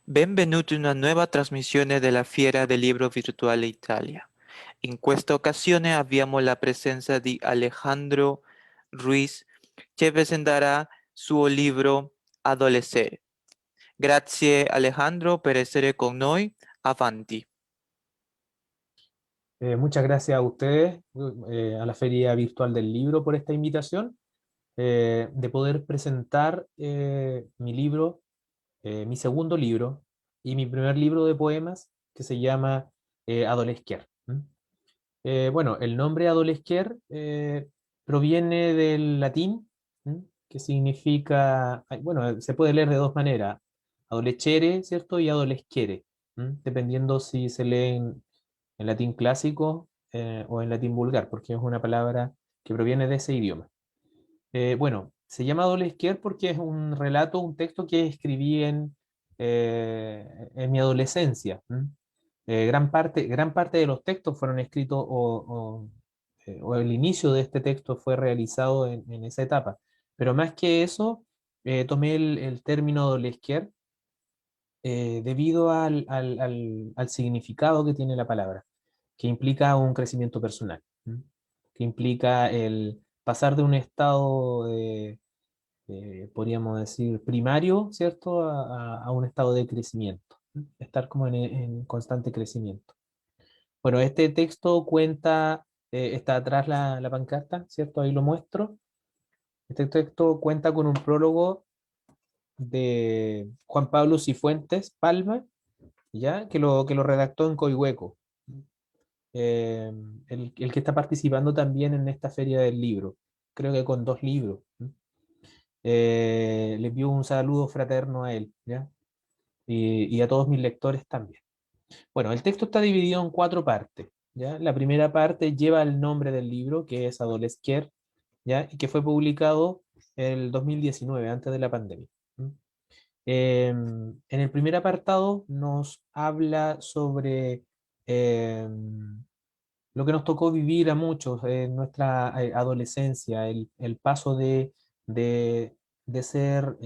Benvenuti a una nuova trasmissione della Fiera del Libro Virtuale Italia. In questa occasione abbiamo la presenza di Alejandro Ruiz che presenterà suo libro Adolescere. Grazie Alejandro per essere con noi. Avanti. Muchas gracias a ustedes, a la Feria Virtual del Libro, por esta invitación, de poder presentar mi libro, mi segundo libro y mi primer libro de poemas, que se llama Adolesquer. Bueno, el nombre Adolesquer proviene del latín, que significa, bueno, se puede leer de dos maneras, adolescere, ¿cierto? Y adolesquere, dependiendo si se lee en latín clásico o en latín vulgar, porque es una palabra que proviene de ese idioma. Bueno, se llama Adolesquer porque es un relato, un texto que escribí en mi adolescencia. Gran parte de los textos fueron escritos o el inicio de este texto fue realizado en esa etapa. Pero más que eso, tomé el término Adolesquer debido al significado que tiene la palabra, que implica un crecimiento personal, ¿m? Que implica el pasar de un estado podríamos decir, primario, ¿cierto?, a un estado de crecimiento, ¿m? Estar como en constante crecimiento. Bueno, este texto cuenta, está atrás la pancarta, ¿cierto? Ahí lo muestro. Este texto cuenta con un prólogo de Juan Pablo Cifuentes Palma, ¿ya? Que lo redactó en Coihueco. Eh, el que está participando también en esta feria del libro, creo que con dos libros. Le envío un saludo fraterno a él, ¿ya? Y a todos mis lectores también. Bueno, el texto está dividido en cuatro partes, ¿ya? La primera parte lleva el nombre del libro, que es Adolesquer, ¿ya? Y que fue publicado el 2019, antes de la pandemia. En el primer apartado nos habla sobre lo que nos tocó vivir a muchos en nuestra adolescencia, el paso de, de ser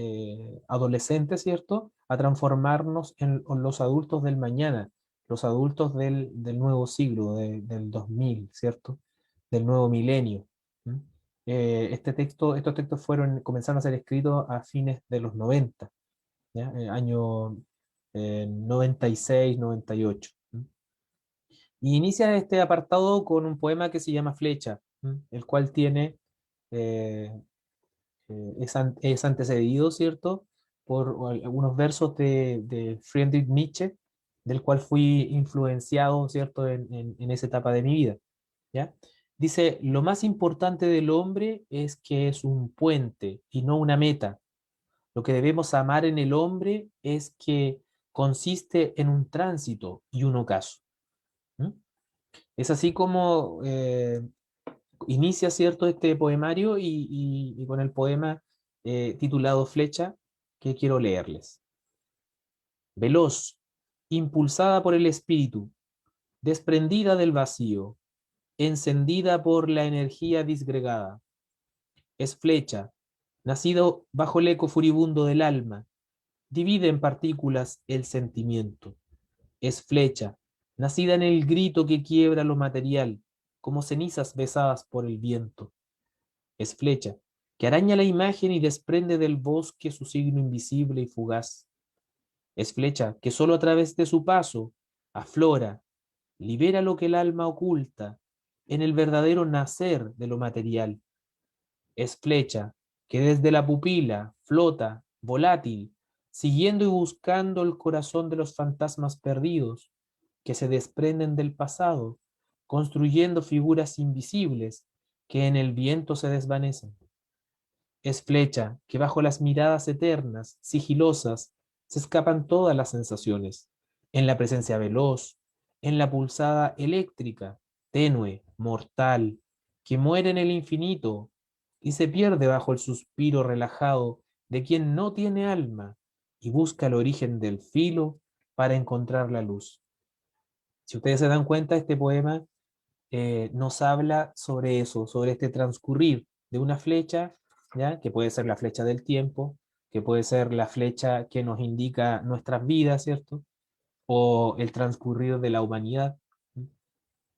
adolescentes, ¿cierto?, a transformarnos en los adultos del mañana, los adultos del nuevo siglo, del 2000, ¿cierto?, del nuevo milenio. ¿M? Estos textos comenzaron a ser escritos a fines de los 90, ¿ya? Año 96, 98. Y inicia este apartado con un poema que se llama Flecha, el cual tiene, eh, es antecedido, ¿cierto?, por algunos versos de Friedrich Nietzsche, del cual fui influenciado, ¿cierto?, en esa etapa de mi vida, ¿ya? Dice, lo más importante del hombre es que es un puente y no una meta. Lo que debemos amar en el hombre es que consiste en un tránsito y un ocaso. ¿Mm? Es así como inicia, ¿cierto?, este poemario y con el poema titulado Flecha, que quiero leerles. Veloz, impulsada por el espíritu, desprendida del vacío, encendida por la energía disgregada. Es flecha, nacido bajo el eco furibundo del alma, divide en partículas el sentimiento. Es flecha, nacida en el grito que quiebra lo material, como cenizas besadas por el viento. Es flecha, que araña la imagen y desprende del bosque su signo invisible y fugaz. Es flecha, que solo a través de su paso aflora, libera lo que el alma oculta en el verdadero nacer de lo material. Es flecha, que desde la pupila flota, volátil, siguiendo y buscando el corazón de los fantasmas perdidos, que se desprenden del pasado, construyendo figuras invisibles que en el viento se desvanecen. Es flecha que bajo las miradas eternas, sigilosas, se escapan todas las sensaciones, en la presencia veloz, en la pulsada eléctrica, tenue, mortal, que muere en el infinito y se pierde bajo el suspiro relajado de quien no tiene alma y busca el origen del filo para encontrar la luz. Si ustedes se dan cuenta, este poema nos habla sobre eso, sobre este transcurrir de una flecha, ¿ya?, que puede ser la flecha del tiempo, que puede ser la flecha que nos indica nuestras vidas, ¿cierto? O el transcurrir de la humanidad.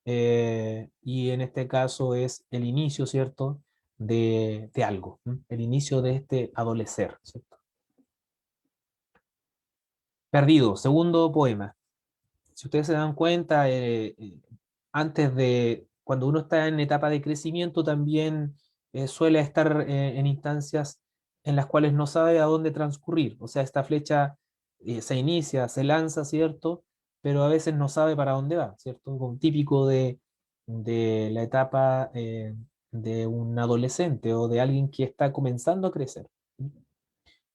Y en este caso es el inicio, ¿cierto? De algo, ¿m? El inicio de este adolecer, ¿cierto? Perdido, segundo poema. Si ustedes se dan cuenta, antes de, cuando uno está en etapa de crecimiento, también suele estar en instancias en las cuales no sabe a dónde transcurrir. O sea, esta flecha se inicia, se lanza, ¿cierto? Pero a veces no sabe para dónde va, ¿cierto? Como típico de la etapa de un adolescente o de alguien que está comenzando a crecer.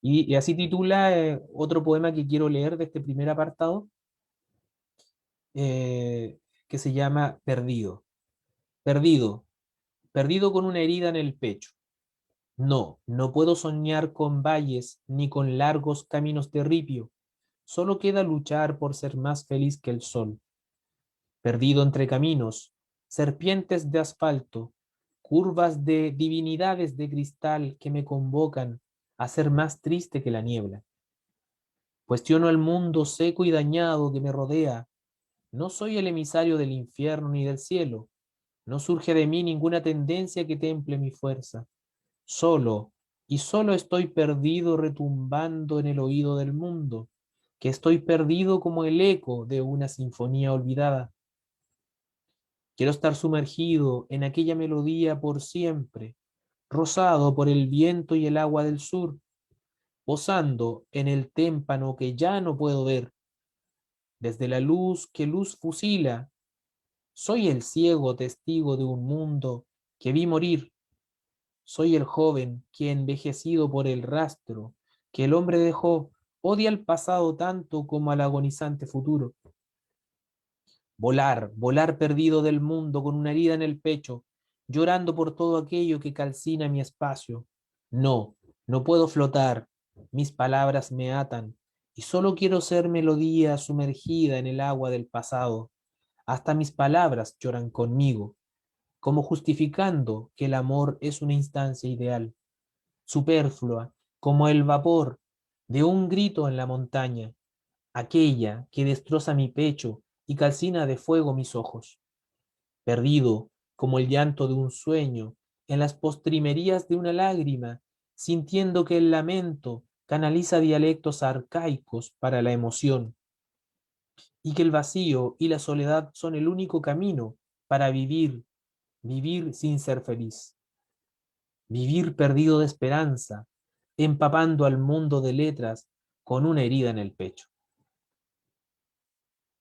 Y así titula otro poema que quiero leer de este primer apartado, que se llama Perdido. Perdido, perdido con una herida en el pecho. No, no puedo soñar con valles ni con largos caminos de ripio. Solo queda luchar por ser más feliz que el sol. Perdido entre caminos, serpientes de asfalto, curvas de divinidades de cristal que me convocan a ser más triste que la niebla. Cuestiono el mundo seco y dañado que me rodea. No soy el emisario del infierno ni del cielo. No surge de mí ninguna tendencia que temple mi fuerza. Solo y solo estoy perdido retumbando en el oído del mundo, que estoy perdido como el eco de una sinfonía olvidada. Quiero estar sumergido en aquella melodía por siempre, rozado por el viento y el agua del sur, posando en el témpano que ya no puedo ver, desde la luz que luz fusila. Soy el ciego testigo de un mundo que vi morir. Soy el joven que, envejecido por el rastro que el hombre dejó, odia el pasado tanto como al agonizante futuro. Volar, volar perdido del mundo con una herida en el pecho, llorando por todo aquello que calcina mi espacio. No, no puedo flotar, mis palabras me atan, y solo quiero ser melodía sumergida en el agua del pasado. Hasta mis palabras lloran conmigo, como justificando que el amor es una instancia ideal, superflua, como el vapor de un grito en la montaña, aquella que destroza mi pecho y calcina de fuego mis ojos, perdido como el llanto de un sueño en las postrimerías de una lágrima, sintiendo que el lamento canaliza dialectos arcaicos para la emoción, y que el vacío y la soledad son el único camino para vivir, vivir sin ser feliz, vivir perdido de esperanza, empapando al mundo de letras con una herida en el pecho.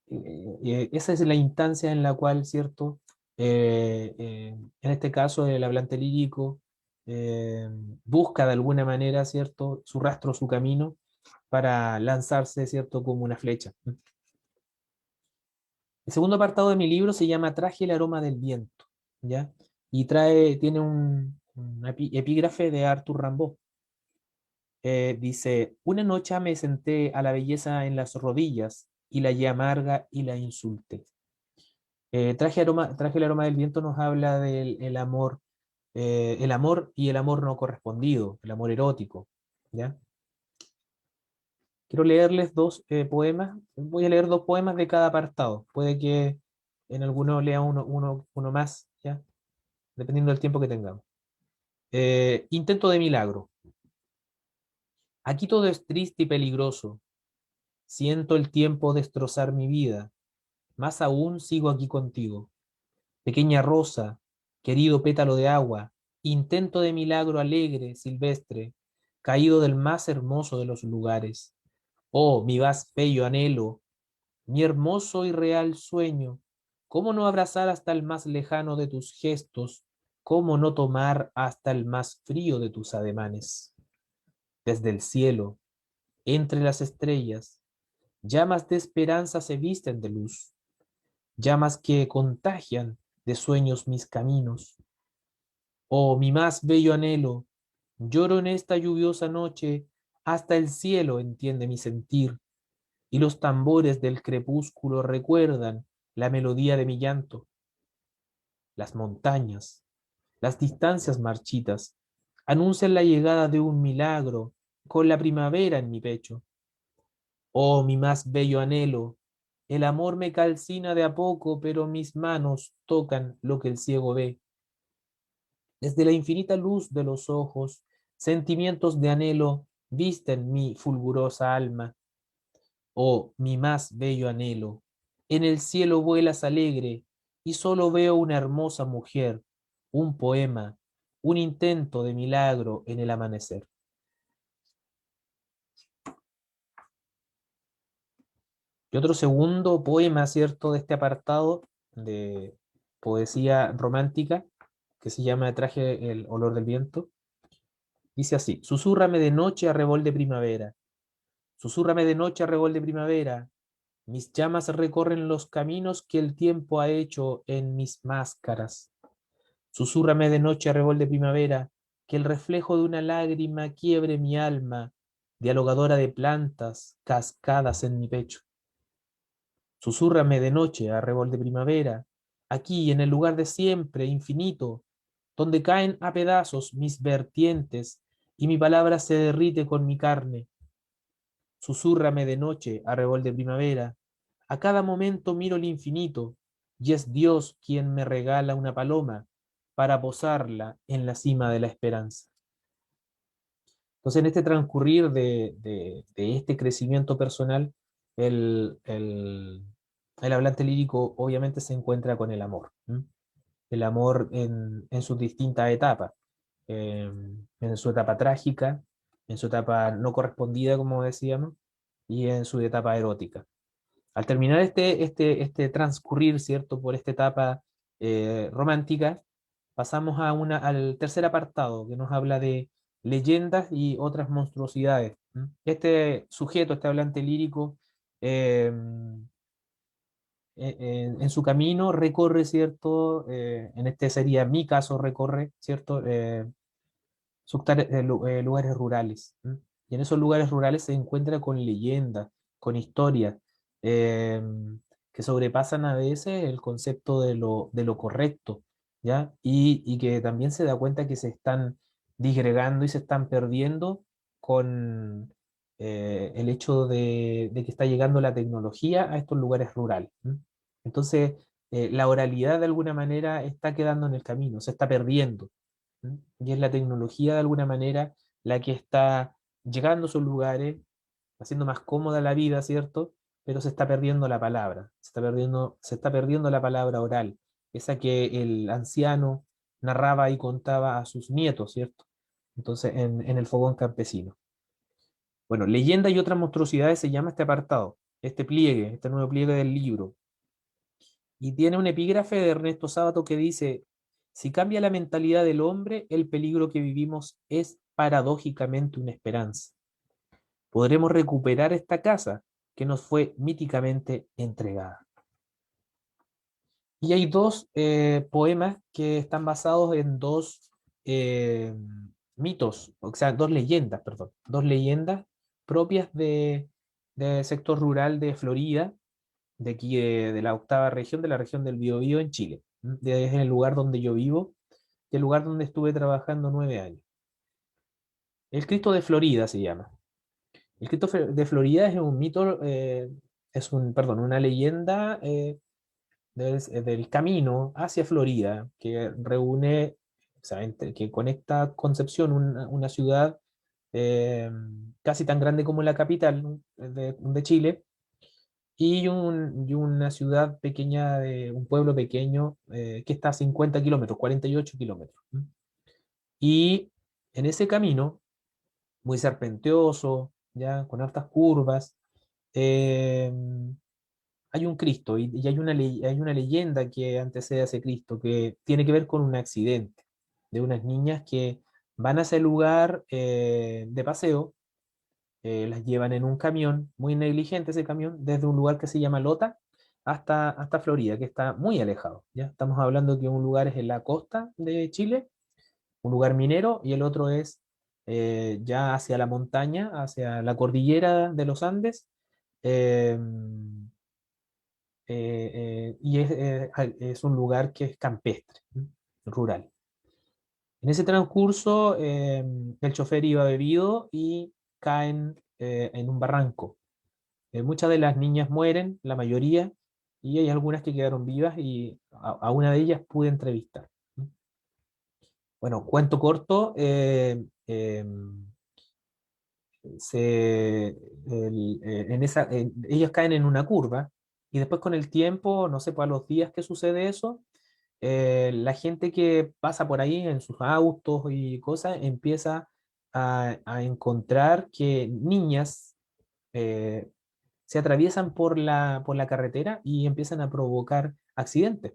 Esa es la instancia en la cual, ¿cierto? En este caso, el hablante lírico eh, busca de alguna manera, ¿cierto? Su rastro, su camino, para lanzarse, ¿cierto? Como una flecha. El segundo apartado de mi libro se llama Traje el aroma del viento, ¿ya? Y tiene un epígrafe de Arthur Rimbaud. Dice, una noche me senté a la belleza en las rodillas y la hallé amarga y la insulté. Traje el aroma del viento nos habla del el amor y el amor no correspondido, el amor erótico, ¿ya? Quiero leerles dos poemas, voy a leer dos poemas de cada apartado, puede que en alguno lea uno más, ¿ya? Dependiendo del tiempo que tengamos. Intento de milagro. Aquí todo es triste y peligroso, siento el tiempo destrozar mi vida, más aún sigo aquí contigo. Pequeña rosa, querido pétalo de agua, intento de milagro alegre, silvestre, caído del más hermoso de los lugares. Oh, mi más bello anhelo, mi hermoso y real sueño, ¿cómo no abrazar hasta el más lejano de tus gestos? ¿Cómo no tomar hasta el más frío de tus ademanes? Desde el cielo, entre las estrellas, llamas de esperanza se visten de luz, llamas que contagian de sueños mis caminos. Oh, mi más bello anhelo, lloro en esta lluviosa noche, hasta el cielo entiende mi sentir, y los tambores del crepúsculo recuerdan la melodía de mi llanto. Las montañas, las distancias marchitas, anuncian la llegada de un milagro con la primavera en mi pecho. Oh, mi más bello anhelo, el amor me calcina de a poco, pero mis manos tocan lo que el ciego ve. Desde la infinita luz de los ojos, sentimientos de anhelo visten mi fulgurosa alma. Oh, mi más bello anhelo, en el cielo vuelas alegre y solo veo una hermosa mujer, un poema, un intento de milagro en el amanecer. Y otro segundo poema, ¿cierto?, de este apartado de poesía romántica, que se llama Traje el olor del viento, dice así: Susúrrame de noche a rebol de primavera, susúrrame de noche a rebol de primavera, mis llamas recorren los caminos que el tiempo ha hecho en mis máscaras. Susúrrame de noche a rebol de primavera, que el reflejo de una lágrima quiebre mi alma, dialogadora de plantas, cascadas en mi pecho. Susúrrame de noche a rebol de primavera, aquí en el lugar de siempre, infinito, donde caen a pedazos mis vertientes y mi palabra se derrite con mi carne. Susúrrame de noche a rebol de primavera, a cada momento miro el infinito, y es Dios quien me regala una paloma para posarla en la cima de la esperanza. Entonces, en este transcurrir de este crecimiento personal, el hablante lírico obviamente se encuentra con el amor. ¿M? El amor en sus distintas etapas, en su etapa trágica, en su etapa no correspondida, como decíamos, y en su etapa erótica. Al terminar este transcurrir, ¿cierto?, por esta etapa romántica, pasamos al tercer apartado, que nos habla de leyendas y otras monstruosidades. ¿M? Este sujeto, este hablante lírico, eh, en su camino recorre, ¿cierto? En este sería mi caso, recorre, ¿cierto? Lugares rurales. ¿M? Y en esos lugares rurales se encuentra con leyendas, con historias, eh, que sobrepasan a veces el concepto de lo correcto, ¿ya? Y que también se da cuenta que se están disgregando y se están perdiendo con el hecho de que está llegando la tecnología a estos lugares rurales. ¿M? Entonces, la oralidad de alguna manera está quedando en el camino, se está perdiendo. ¿M? Y es la tecnología de alguna manera la que está llegando a esos lugares, haciendo más cómoda la vida, ¿cierto? Pero se está perdiendo la palabra, se está perdiendo la palabra oral, esa que el anciano narraba y contaba a sus nietos, ¿cierto? Entonces, en el fogón campesino. Bueno, leyenda y otras monstruosidades se llama este apartado, este pliegue, este nuevo pliegue del libro. Y tiene un epígrafe de Ernesto Sábato que dice: si cambia la mentalidad del hombre, el peligro que vivimos es paradójicamente una esperanza. Podremos recuperar esta casa que nos fue míticamente entregada. Y hay dos poemas que están basados en dos eh, mitos, o sea, dos leyendas, perdón, dos leyendas propias del sector rural de Florida, de aquí de la octava región, de la región del Biobío en Chile. Es el lugar donde yo vivo, y el lugar donde estuve trabajando 9 años. El Cristo de Florida se llama. El Cristo de Florida es un mito, perdón, una leyenda del camino hacia Florida que reúne, o sea, que conecta Concepción, una ciudad eh, casi tan grande como la capital, ¿no?, de Chile, y una ciudad pequeña, un pueblo pequeño que está a 50 kilómetros, 48 kilómetros. ¿M? Y en ese camino, muy serpenteoso, ya con altas curvas, eh, hay un Cristo y hay una leyenda que antecede a ese Cristo que tiene que ver con un accidente de unas niñas que van a ese lugar de paseo, las llevan en un camión, muy negligente ese camión, desde un lugar que se llama Lota hasta Florida, que está muy alejado. ¿Ya? Estamos hablando que un lugar es en la costa de Chile, un lugar minero, y el otro es ya hacia la montaña, hacia la cordillera de los Andes, eh, y es un lugar que es campestre, ¿m? Rural. En ese transcurso, el chofer iba bebido y caen en un barranco. Muchas de las niñas mueren, la mayoría, y hay algunas que quedaron vivas y a una de ellas pude entrevistar. Bueno, cuento corto, ellos caen en una curva y después con el tiempo, no sé, pues a los días que sucede eso, la gente que pasa por ahí en sus autos y cosas empieza a encontrar que niñas eh, se atraviesan por la carretera y empiezan a provocar accidentes.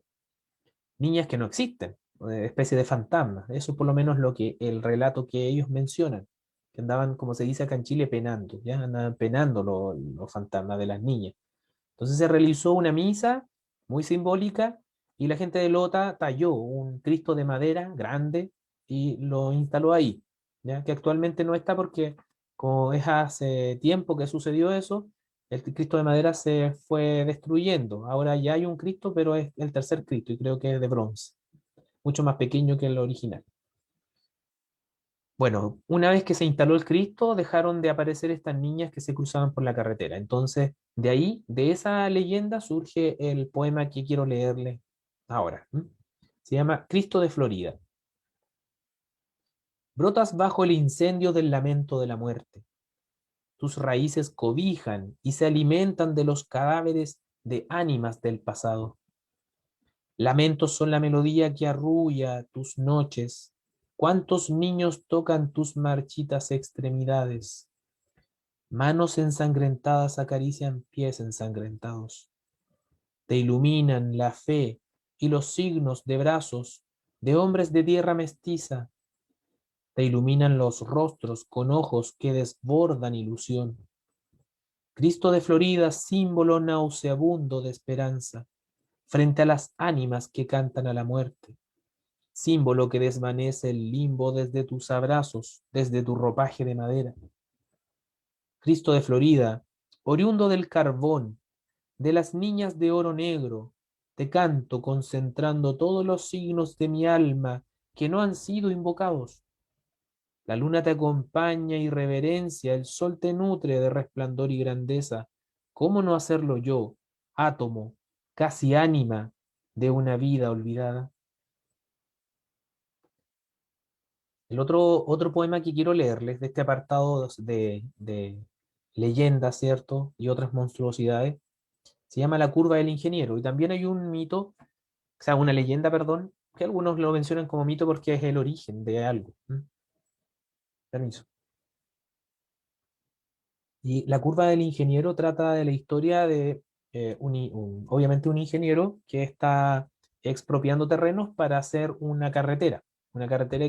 Niñas que no existen, especie de fantasmas. Eso es por lo menos lo que el relato que ellos mencionan, que andaban, como se dice acá en Chile, penando, ya andaban penando los fantasmas de las niñas. Entonces se realizó una misa muy simbólica y la gente de Lota talló un Cristo de madera grande y lo instaló ahí, ¿ya? Que actualmente no está porque como es hace tiempo que sucedió eso, el Cristo de madera se fue destruyendo. Ahora ya hay un Cristo, pero es el tercer Cristo y creo que es de bronce, mucho más pequeño que el original. Bueno, una vez que se instaló el Cristo, dejaron de aparecer estas niñas que se cruzaban por la carretera. Entonces, de ahí, de esa leyenda, surge el poema que quiero leerle ahora. ¿M? Se llama Cristo de Florida. Brotas bajo el incendio del lamento de la muerte. Tus raíces cobijan y se alimentan de los cadáveres de ánimas del pasado. Lamentos son la melodía que arrulla tus noches. ¿Cuántos niños tocan tus marchitas extremidades? Manos ensangrentadas acarician pies ensangrentados. Te iluminan la fe y los signos de brazos de hombres de tierra mestiza. Te iluminan los rostros con ojos que desbordan ilusión. Cristo de Florida, símbolo nauseabundo de esperanza, frente a las ánimas que cantan a la muerte. Símbolo que desvanece el limbo desde tus abrazos, desde tu ropaje de madera. Cristo de Florida, oriundo del carbón, de las niñas de oro negro, te canto concentrando todos los signos de mi alma que no han sido invocados. La luna te acompaña y reverencia, el sol te nutre de resplandor y grandeza. ¿Cómo no hacerlo yo, átomo, casi ánima de una vida olvidada? El otro poema que quiero leerles de este apartado de leyendas, ¿cierto? Y otras monstruosidades, se llama La curva del ingeniero. Y también hay un mito, o sea, una leyenda, perdón, que algunos lo mencionan como mito porque es el origen de algo. ¿M? Permiso. Y la curva del ingeniero trata de la historia de, obviamente, un ingeniero que está expropiando terrenos para hacer una carretera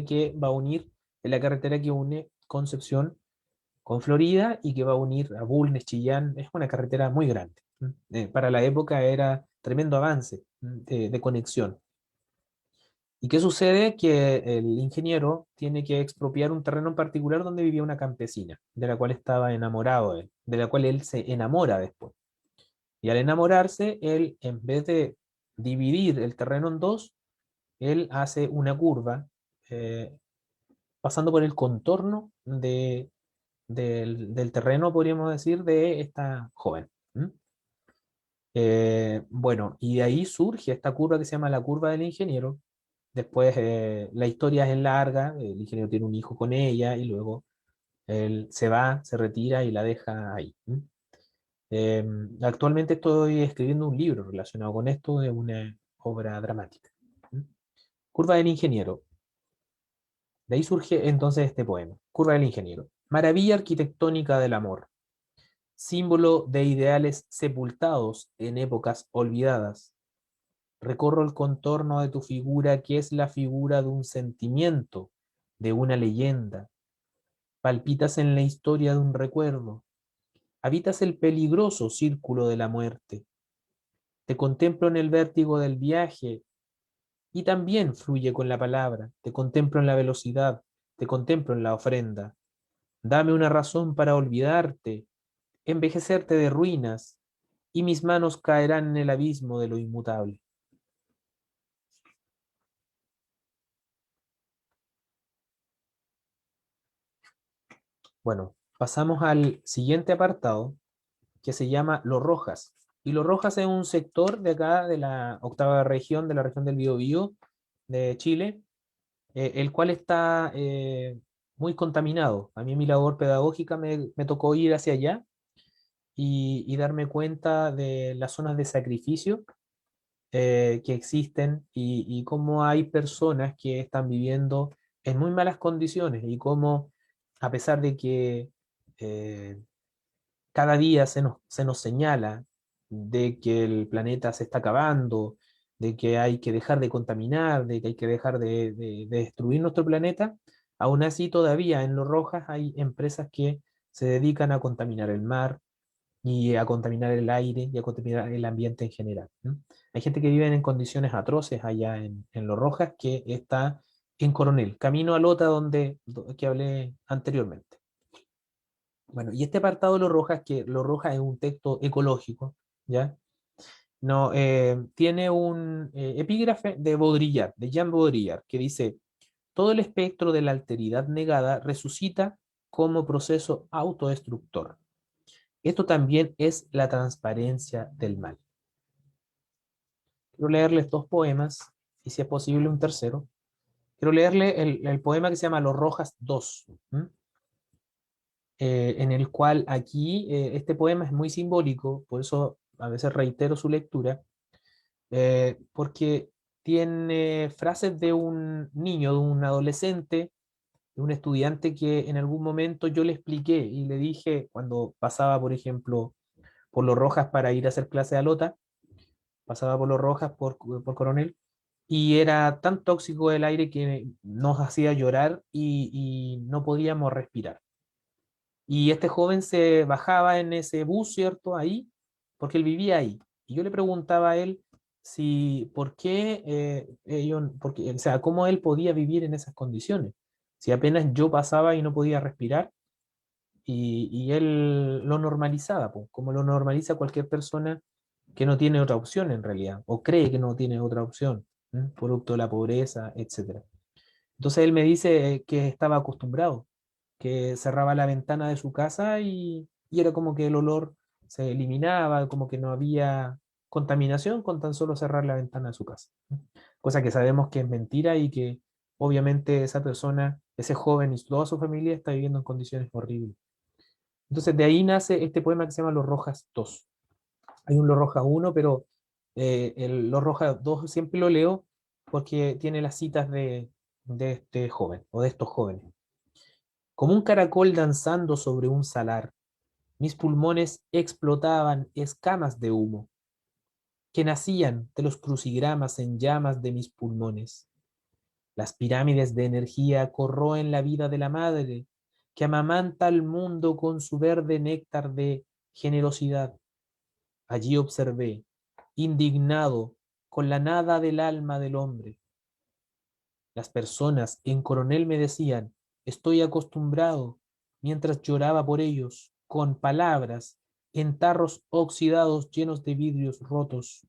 que va a unir, es la carretera que une Concepción con Florida y que va a unir a Bulnes, Chillán, es una carretera muy grande. Para la época era tremendo avance de conexión. ¿Y qué sucede? Que el ingeniero tiene que expropiar un terreno en particular donde vivía una campesina, de la cual estaba enamorado él, de la cual él se enamora después. Y al enamorarse, él, en vez de dividir el terreno en dos, él hace una curva, eh, pasando por el contorno del terreno, podríamos decir, de esta joven. ¿M? Bueno, y de ahí surge esta curva que se llama la curva del ingeniero. Después la historia es larga, el ingeniero tiene un hijo con ella y luego él se va, se retira y la deja ahí. ¿M? Actualmente estoy escribiendo un libro relacionado con esto, de una obra dramática. ¿M? Curva del ingeniero. De ahí surge entonces este poema. Curva del ingeniero. Maravilla arquitectónica del amor, símbolo de ideales sepultados en épocas olvidadas. Recorro el contorno de tu figura, que es la figura de un sentimiento, de una leyenda. Palpitas en la historia de un recuerdo. Habitas el peligroso círculo de la muerte. Te contemplo en el vértigo del viaje y también fluye con la palabra. Te contemplo en la velocidad, te contemplo en la ofrenda. Dame una razón para olvidarte, envejecerte de ruinas, y mis manos caerán en el abismo de lo inmutable. Bueno, Pasamos al siguiente apartado, que se llama Los Rojas. Y Los Rojas es un sector de acá, de la octava región, de la región del Biobío, de Chile, el cual está muy contaminado. A mí en mi labor pedagógica me tocó ir hacia allá y darme cuenta de las zonas de sacrificio que existen y cómo hay personas que están viviendo en muy malas condiciones y cómo, a pesar de que cada día se nos señala de que el planeta se está acabando, de que hay que dejar de contaminar, de que hay que dejar de destruir nuestro planeta, aún así todavía en Los Rojas hay empresas que se dedican a contaminar el mar y a contaminar el aire y a contaminar el ambiente en general, ¿no? Hay gente que vive en condiciones atroces allá en Los Rojas que está en Coronel, camino a Lota que hablé anteriormente. Bueno, y este apartado de Los Rojas, que Los Rojas es un texto ecológico, ¿ya? No, tiene un epígrafe de Baudrillard, de Jean Baudrillard, que dice, todo el espectro de la alteridad negada resucita como proceso autodestructor. Esto también es la transparencia del mal. Quiero leerles dos poemas, y si es posible un tercero. Quiero leerle el poema que se llama Los Rojas 2, en el cual aquí este poema es muy simbólico, por eso a veces reitero su lectura, porque tiene frases de un niño, de un adolescente, de un estudiante que en algún momento yo le expliqué y le dije, cuando pasaba, por ejemplo, por Los Rojas para ir a hacer clase de Alota, pasaba por Los Rojas por Coronel, y era tan tóxico el aire que nos hacía llorar y no podíamos respirar. Y este joven se bajaba en ese bus, ¿cierto? Ahí, porque él vivía ahí. Y yo le preguntaba a él si, ¿por qué porque, o sea, cómo él podía vivir en esas condiciones? Si apenas yo pasaba y no podía respirar, y él lo normalizaba, pues, como lo normaliza cualquier persona que no tiene otra opción en realidad, o cree que no tiene otra opción, producto de la pobreza, etcétera. Entonces él me dice que estaba acostumbrado, que cerraba la ventana de su casa y era como que el olor se eliminaba, como que no había contaminación con tan solo cerrar la ventana de su casa. Cosa que sabemos que es mentira y que obviamente esa persona, ese joven y toda su familia está viviendo en condiciones horribles. Entonces de ahí nace este poema que se llama Los Rojas 2. Hay un Los Rojas 1, pero el Los Rojas 2 siempre lo leo porque tiene las citas de este joven o de estos jóvenes. Como un caracol danzando sobre un salar, mis pulmones explotaban escamas de humo que nacían de los crucigramas en llamas de mis pulmones. Las pirámides de energía corroen la vida de la madre que amamanta al mundo con su verde néctar de generosidad. Allí observé, indignado, con la nada del alma del hombre. Las personas en Coronel me decían, estoy acostumbrado, mientras lloraba por ellos, con palabras, en tarros oxidados llenos de vidrios rotos,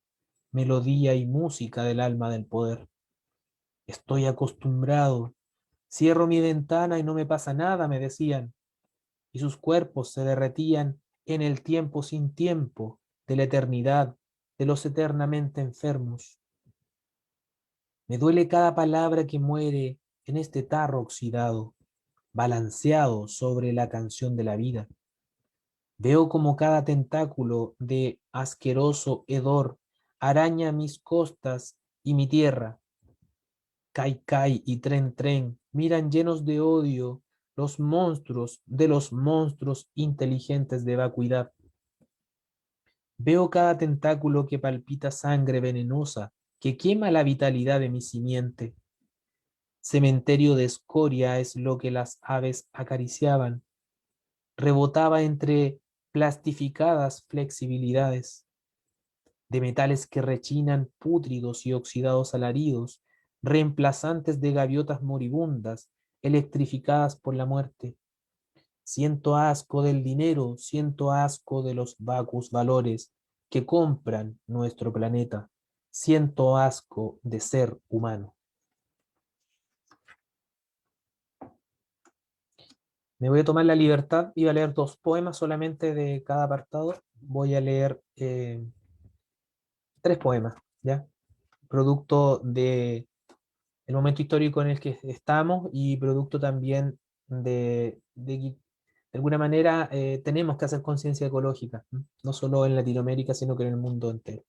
melodía y música del alma del poder. Estoy acostumbrado, cierro mi ventana y no me pasa nada, me decían, y sus cuerpos se derretían en el tiempo sin tiempo de la eternidad de los eternamente enfermos. Me duele cada palabra que muere en este tarro oxidado, balanceado sobre la canción de la vida. Veo como cada tentáculo de asqueroso hedor araña mis costas y mi tierra. Kai Kai y Tren Tren miran llenos de odio los monstruos de los monstruos inteligentes de vacuidad. Veo cada tentáculo que palpita sangre venenosa, que quema la vitalidad de mi simiente. Cementerio de escoria es lo que las aves acariciaban. Rebotaba entre plastificadas flexibilidades de metales que rechinan pútridos y oxidados alaridos, reemplazantes de gaviotas moribundas, electrificadas por la muerte. Siento asco del dinero, siento asco de los vacus valores que compran nuestro planeta. Siento asco de ser humano. Me voy a tomar la libertad y voy a leer dos poemas solamente de cada apartado. Voy a leer tres poemas, ¿ya? Producto de el momento histórico en el que estamos y producto también de que, de alguna manera, tenemos que hacer conciencia ecológica, ¿m? No solo en Latinoamérica, sino que en el mundo entero.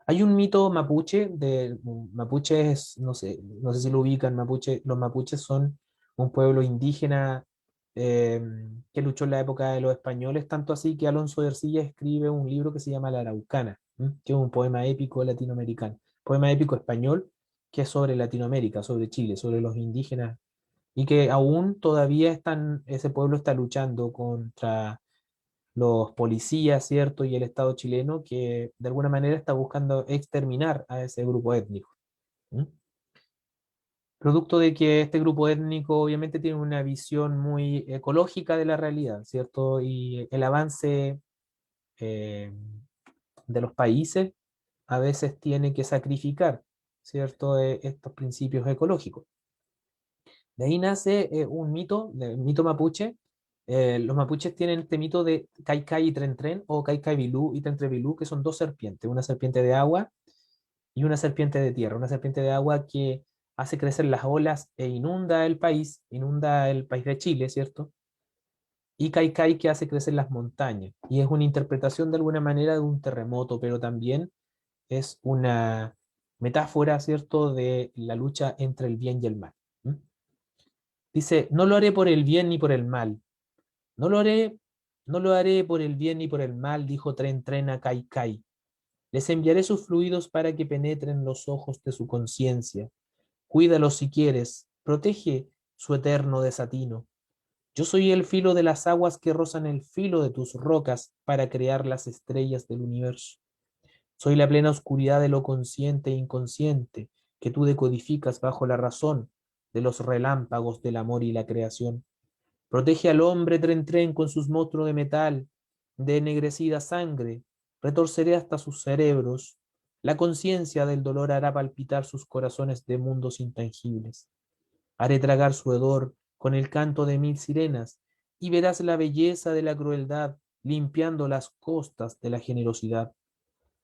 Hay un mito mapuche, mapuche es, no sé si lo ubican, mapuche, los mapuches son un pueblo indígena eh, que luchó en la época de los españoles, tanto así que Alonso de Ercilla escribe un libro que se llama La Araucana, que es un poema épico latinoamericano, poema épico español que es sobre Latinoamérica, sobre Chile, sobre los indígenas, y que aún todavía ese pueblo está luchando contra los policías, ¿cierto? Y el Estado chileno que de alguna manera está buscando exterminar a ese grupo étnico. ¿Mm? Producto de que este grupo étnico obviamente tiene una visión muy ecológica de la realidad, ¿cierto? Y el avance eh, de los países a veces tiene que sacrificar, ¿cierto? Estos principios ecológicos. De ahí nace un mito, el mito mapuche. Los mapuches tienen este mito de Kaikai y Tren o Kaikai Bilú y Tren que son dos serpientes, una serpiente de agua y una serpiente de tierra. Una serpiente de agua que hace crecer las olas e inunda el país de Chile, ¿cierto? Y Kaikai que hace crecer las montañas. Y es una interpretación de alguna manera de un terremoto, pero también es una metáfora, ¿cierto?, de la lucha entre el bien y el mal. ¿Mm? Dice, no lo haré por el bien ni por el mal. No lo haré, no lo haré por el bien ni por el mal, dijo Tren a Kai Kai. Les enviaré sus fluidos para que penetren los ojos de su conciencia. Cuídalos si quieres, protege su eterno desatino. Yo soy el filo de las aguas que rozan el filo de tus rocas para crear las estrellas del universo. Soy la plena oscuridad de lo consciente e inconsciente que tú decodificas bajo la razón de los relámpagos del amor y la creación. Protege al hombre Tren con sus monstruos de metal, de ennegrecida sangre. Retorceré hasta sus cerebros. La conciencia del dolor hará palpitar sus corazones de mundos intangibles. Haré tragar su hedor con el canto de mil sirenas, y verás la belleza de la crueldad limpiando las costas de la generosidad,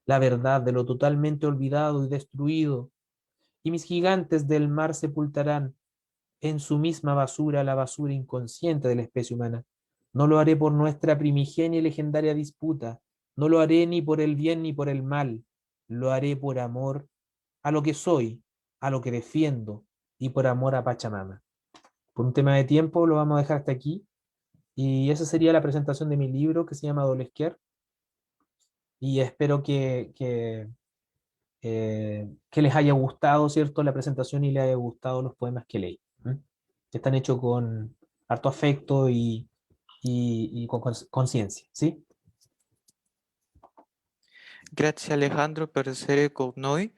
la verdad de lo totalmente olvidado y destruido, y mis gigantes del mar sepultarán en su misma basura la basura inconsciente de la especie humana. No lo haré por nuestra primigenia y legendaria disputa, no lo haré ni por el bien ni por el mal, lo haré por amor a lo que soy, a lo que defiendo y por amor a Pachamama. Por un tema de tiempo lo vamos a dejar hasta aquí y esa sería la presentación de mi libro que se llama Dolesquer y espero que les haya gustado, ¿cierto?, la presentación y les haya gustado los poemas que leí. ¿M? Que están hechos con harto afecto y con conciencia, ¿sí? Grazie Alejandro per essere con noi.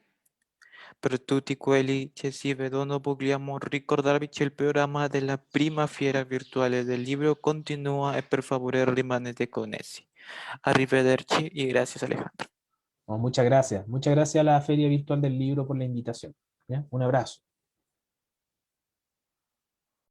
Per tutti quelli che si vedono vogliamo ricordarvi che il programma della prima fiera virtuale del libro continua e per favore rimanete connessi. Arrivederci y gracias Alejandro. Bueno, muchas gracias. Muchas gracias a la Feria Virtual del Libro por la invitación. ¿Ya? Un abrazo.